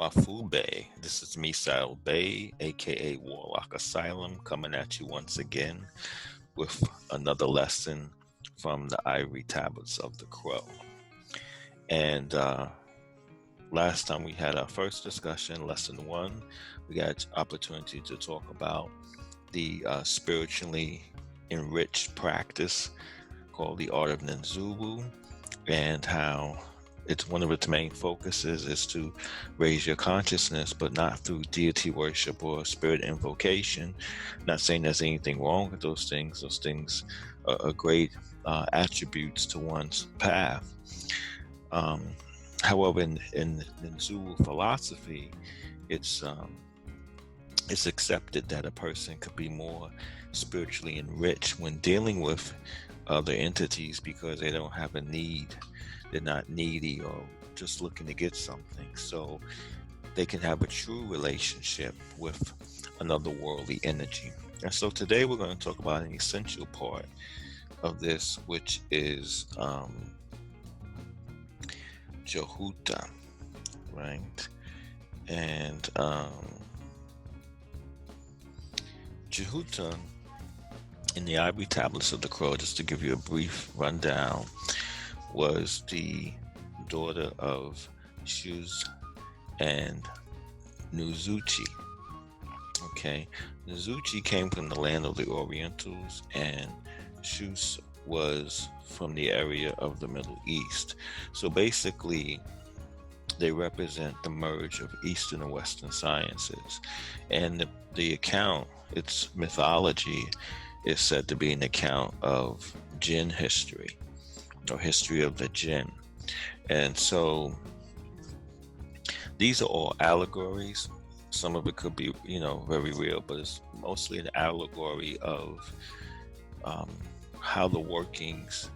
Mafube. This is Misael Bay, aka Warlock Asylum, coming at you once again with another lesson from the Ivory tablets of the Crow. And last time we had our first discussion, lesson 1, we got opportunity to talk about the spiritually enriched practice called the art of Nzubu, and how it's one of its main focuses is to raise your consciousness, but not through deity worship or spirit invocation. Not saying there's anything wrong with those things. Those things are great attributes to one's path. However, in Nzubu philosophy, it's accepted that a person could be more spiritually enriched when dealing with other entities because they don't have a need. They're not needy or just looking to get something. So they can have a true relationship with another worldly energy. And so today we're going to talk about an essential part of this, which is Johuta, right? And Johuta in the Ivory tablets of the Crow, just to give you a brief rundown, was the daughter of Shuz and Nuzuchi. Okay, Nuzuchi came from the land of the Orientals, and Shuz was from the area of the Middle East. So basically, they represent the merge of Eastern and Western sciences. And the account, its mythology, is said to be an account of Jinn history, or history of the Jinn. And so these are all allegories. Some of it could be, very real, but it's mostly an allegory of how the workings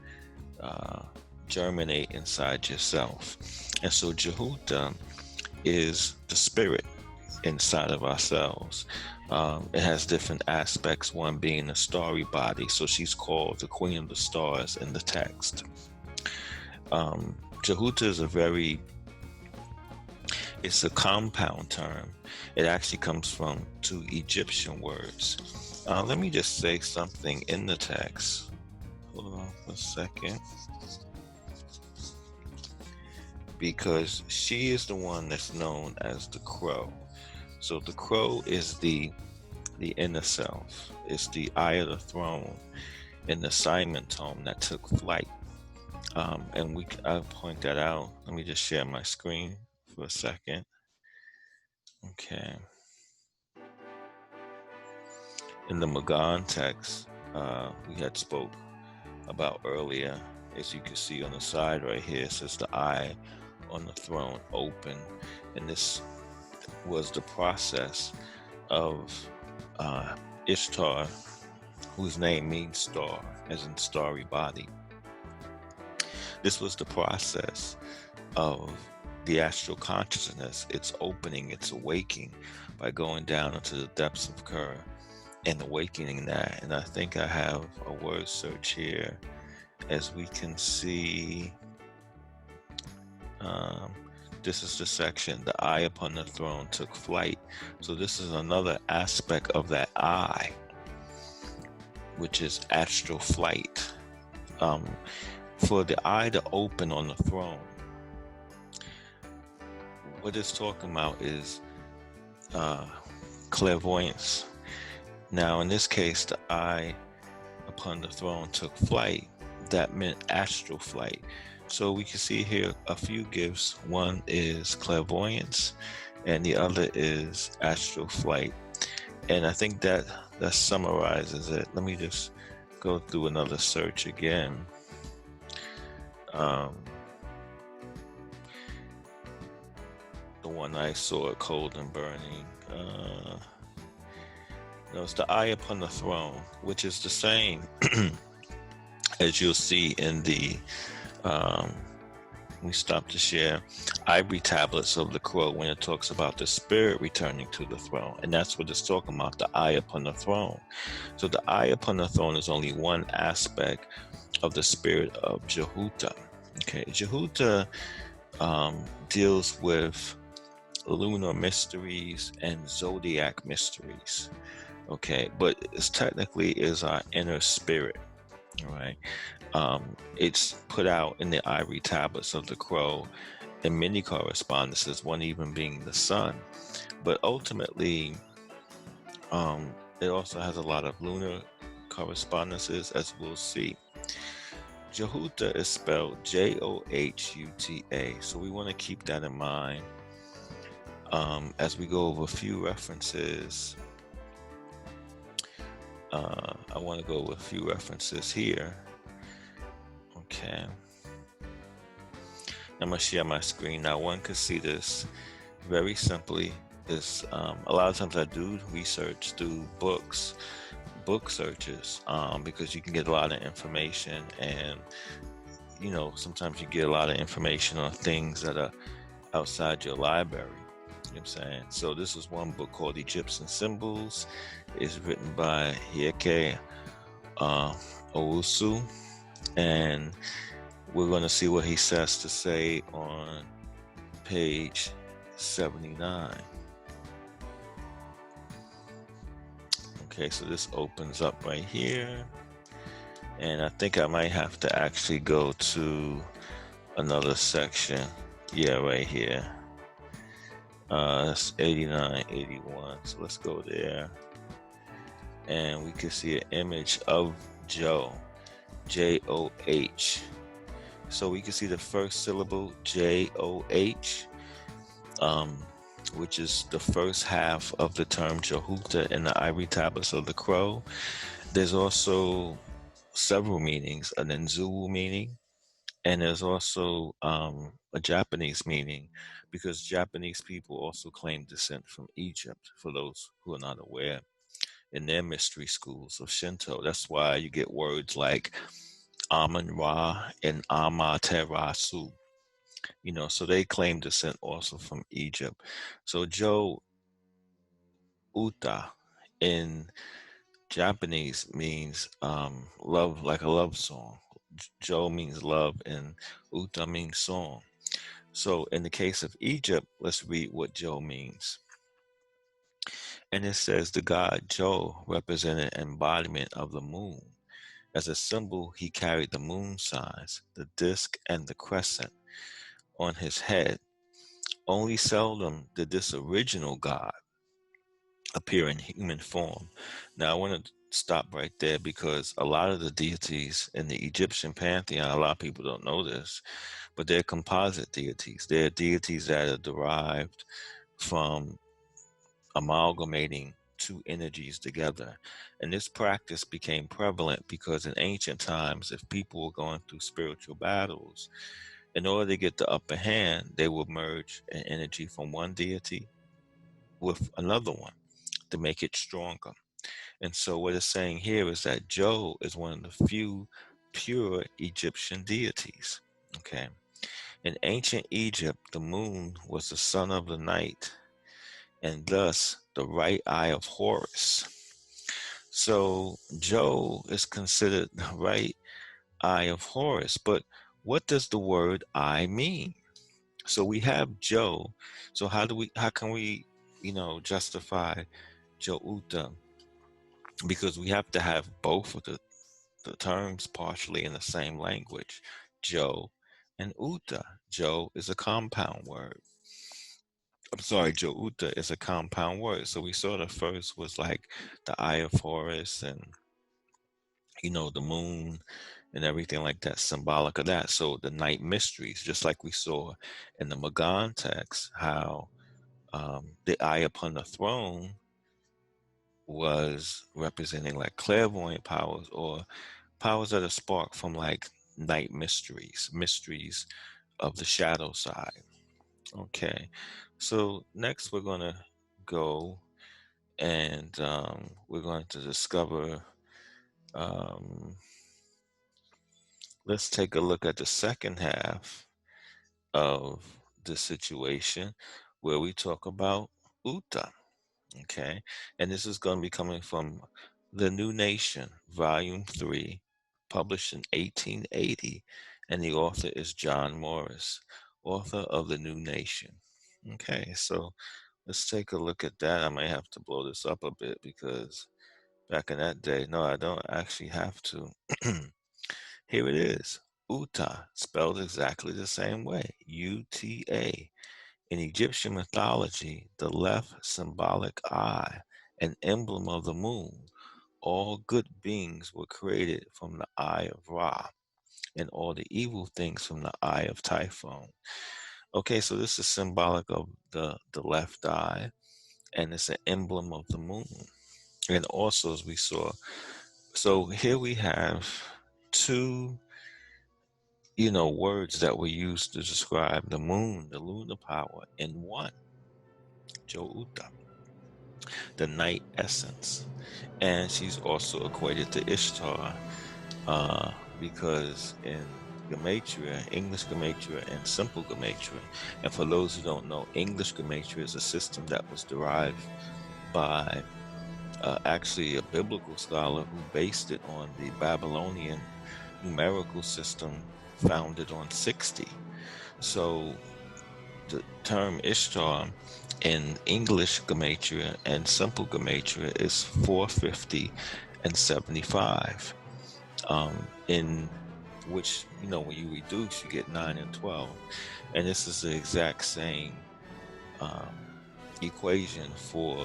germinate inside yourself. And so Johuta is the spirit inside of ourselves. It has different aspects, one being a starry body. So she's called the Queen of the Stars in the text. Johuta is it's a compound term. It actually comes from two Egyptian words. Let me just say something in the text. Hold on for a second. Because she is the one that's known as the Crow. So the Crow is the inner self. It's the eye of the throne in the Simon tome that took flight. And I'll point that out. Let me just share my screen for a second. Okay. In the Magan text, we had spoke about earlier, as you can see on the side right here, it says the eye on the throne open. And this was the process of Ishtar, whose name means star, as in starry body. This was the process of the astral consciousness, its opening, its awakening by going down into the depths of Kerr and awakening that. And I think I have a word search here. As we can see, this is the section, the eye upon the throne took flight. So this is another aspect of that eye, which is astral flight. For the eye to open on the throne, what it's talking about is clairvoyance. Now, in this case, the eye upon the throne took flight. That meant astral flight. So we can see here a few gifts. One is clairvoyance, and the other is astral flight. And I think that summarizes it. Let me just go through another search again. The one I saw, cold and burning. It's the eye upon the throne, which is the same as you'll see in the we stop to share Ivory tablets of the Crow when it talks about the spirit returning to the throne. And that's what it's talking about, the eye upon the throne. So the eye upon the throne is only one aspect of the spirit of Johuta. Okay, Johuta deals with lunar mysteries, and zodiac mysteries. Okay, but it's technically is our inner spirit. All right. It's put out in the ivory tablets of the crow in many correspondences, one even being the sun. But ultimately, it also has a lot of lunar correspondences, as we'll see. Johuta is spelled Johuta, so we want to keep that in mind as we go over a few references. I want to go over a few references here. Okay. I'm going to share my screen. Now, one could see this very simply. Is a lot of times I do research through book searches, because you can get a lot of information, and sometimes you get a lot of information on things that are outside your library. You know what I'm saying? So this is one book called Egyptian Symbols. It's written by Hieke Owusu, and we're going to see what he says to say on page 79. Okay, so this opens up right here, and I think I might have to actually go to another section. Yeah, right here. That's 89, 81. So let's go there, and we can see an image of Joh, Joh. So we can see the first syllable, Joh, which is the first half of the term Johuta in the ivory tablets of the crow. There's also several meanings, an Nzulu meaning, and there's also a Japanese meaning, because Japanese people also claim descent from Egypt, for those who are not aware, in their mystery schools of Shinto. That's why you get words like Amun-Ra and Amaterasu. So they claim descent also from Egypt. So Johuta in Japanese means love, like a love song. Jo means love, and Uta means song. So in the case of Egypt, let's read what Joh means. And it says, the god Joh represented embodiment of the moon. As a symbol, he carried the moon signs, the disk, and the crescent on his head. Only seldom did this original god appear in human form. Now, I want to stop right there, because a lot of the deities in the Egyptian pantheon, a lot of people don't know this, but they're composite deities. They're deities that are derived from amalgamating two energies together. And this practice became prevalent because in ancient times, if people were going through spiritual battles, in order to get the upper hand, they would merge an energy from one deity with another one to make it stronger. And so what it's saying here is that Joh is one of the few pure Egyptian deities. Okay. In ancient Egypt, the moon was the son of the night, and thus the right eye of Horus. So Joh is considered the right eye of Horus. But what does the word eye mean? So we have Joh. So how can we, justify Johuta? Because we have to have both of the terms partially in the same language, Joh and Uta. Joh is a compound word. I'm sorry, Johuta is a compound word. So we saw the first was like the eye of Horus, and the moon and everything like that, symbolic of that. So the night mysteries, just like we saw in the Magan text, how the eye upon the throne was representing like clairvoyant powers, or powers that are sparked from like night mysteries of the shadow side. Okay, so next we're going to go, and we're going to discover, let's take a look at the second half of the situation, where we talk about Uta. Okay, and this is going to be coming from The New Nation, Volume 3, published in 1880, and the author is John Morris, author of The New Nation. Okay, so let's take a look at that. I may have to blow this up a bit because back in that day, no, I don't actually have to. Here it is. Uta, spelled exactly the same way. Uta. In Egyptian mythology, the left symbolic eye, an emblem of the moon. All good beings were created from the eye of Ra, and all the evil things from the eye of Typhon. Okay, so this is symbolic of the left eye, and it's an emblem of the moon. And also, as we saw, so here we have two, words that were used to describe the moon, the lunar power, in one, Johuta, the night essence. And she's also equated to Ishtar, because in Gematria, English Gematria and Simple Gematria, and for those who don't know, English Gematria is a system that was derived by actually a biblical scholar who based it on the Babylonian numerical system founded on 60. So the term Ishtar in English Gematria and Simple Gematria is 450 and 75. In which, when you reduce, you get 9 and 12. And this is the exact same um, equation for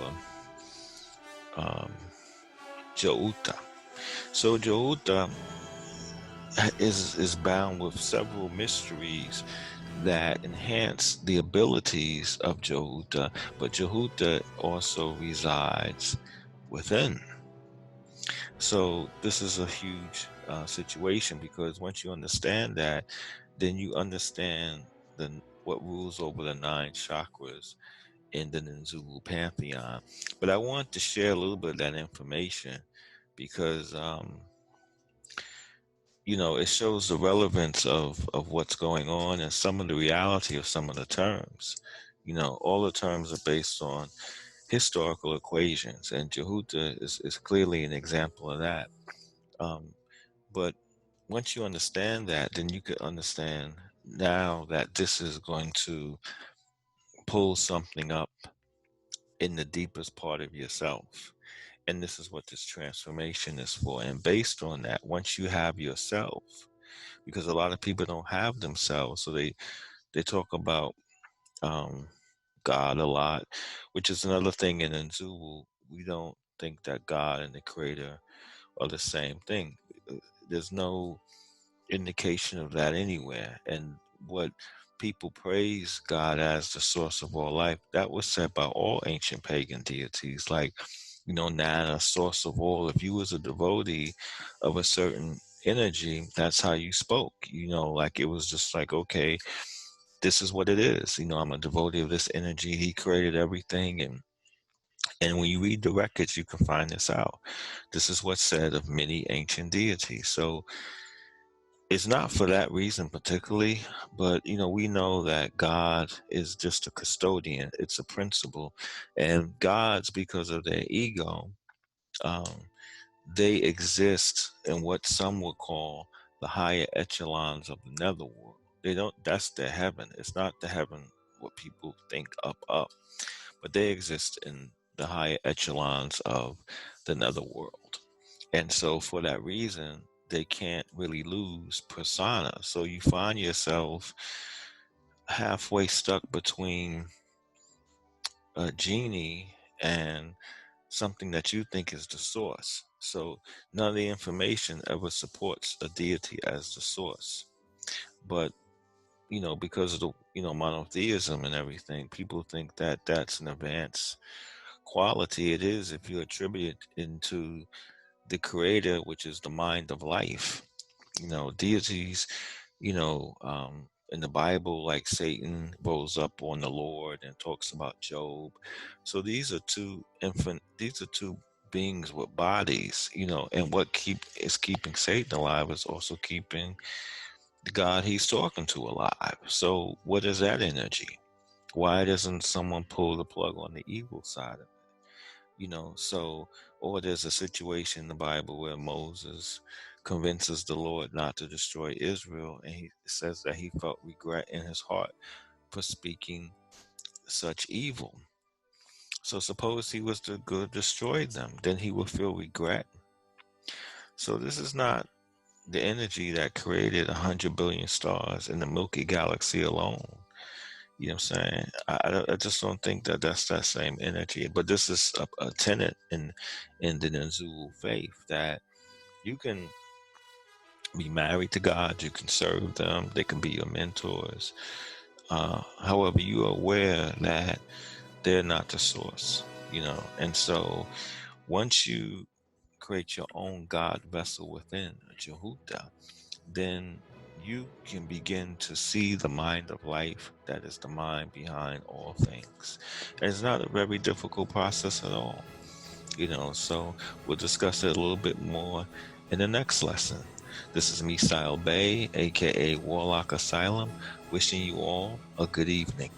um, Johuta. So Johuta is bound with several mysteries that enhance the abilities of Johuta, but Johuta also resides within. So this is a huge situation, because once you understand that, then you understand what rules over the 9 chakras in the Nzulu pantheon. But I want to share a little bit of that information because it shows the relevance of what's going on and some of the reality of some of the terms. All the terms are based on historical equations, and Jehuta is clearly an example of that. But once you understand that, then you could understand now that this is going to pull something up in the deepest part of yourself. And this is what this transformation is for. And based on that, once you have yourself, because a lot of people don't have themselves, so they talk about um, God a lot, which is another thing in Nzulu. We don't think that God and the Creator are the same thing. There's no indication of that anywhere. And what people praise God as the source of all life, that was said by all ancient pagan deities, like, Nana, source of all. If you was a devotee of a certain energy, that's how you spoke. Like, it was just like, okay, this is what it is. I'm a devotee of this energy. He created everything, and when you read the records, you can find this out. This is what's said of many ancient deities. So it's not for that reason particularly, but we know that God is just a custodian. It's a principle, and gods, because of their ego, um, they exist in what some would call the higher echelons of the netherworld. They don't. That's their heaven. It's not the heaven what people think up, but they exist in the higher echelons of the netherworld. And so for that reason, they can't really lose persona. So you find yourself halfway stuck between a genie and something that you think is the source. So none of the information ever supports a deity as the source. But because of the monotheism and everything, people think that that's an advanced quality. It is if you attribute it into the creator, which is the mind of life. Deities, in the Bible, like Satan rose up on the Lord and talks about Job. So these are two beings with bodies, and what is keeping Satan alive is also keeping the God he's talking to alive. So what is that energy? Why doesn't someone pull the plug on the evil side of it? So, or there's a situation in the Bible where Moses convinces the Lord not to destroy Israel, and he says that he felt regret in his heart for speaking such evil. So suppose he was to go destroy them, then he would feel regret. So this is not the energy that created 100 billion stars in the Milky Galaxy alone. You know what I'm saying? I just don't think that that's that same energy. But this is a tenet in the Nzulu faith that you can be married to God, you can serve them, they can be your mentors. However, you are aware that they're not the source, you know. And so once you create your own God vessel within Johuta, then you can begin to see the mind of life that is the mind behind all things. And it's not a very difficult process at all, you know. So we'll discuss it a little bit more in the next lesson. This is Misael Bay, aka Warlock Asylum, wishing you all a good evening.